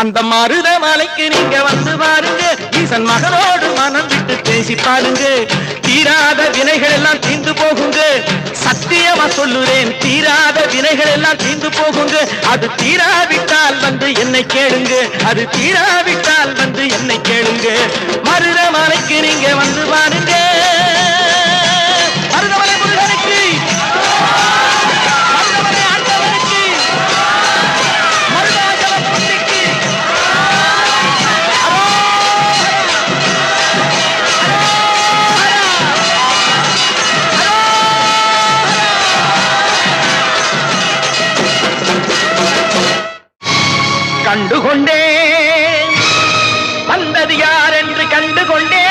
அந்த மருத மலைக்கு நீங்க வந்து பாருங்க, ஈசன் மகனோடு மனம் விட்டு பேசி பாருங்க. தீராத வினைகள் எல்லாம் தீர்ந்து போகுங்க, சத்தியமா சொல்லுறேன், தீராத வினைகள் எல்லாம் தீர்ந்து போகுங்க. அது தீராவிட்டால் வந்து என்னை கேளுங்க, அது தீராவிட்டால் வந்து என்னை கேளுங்க. மருத மலைக்கு நீங்க வந்து பாருங்க, மருதமலை முருகனுக்கு, மருதமலை ஆண்டவனுக்கு, மருதாச்சலமூர்த்திக்கு. கண்டுகொண்டே வந்தது யார் என்று கண்டுகொண்டே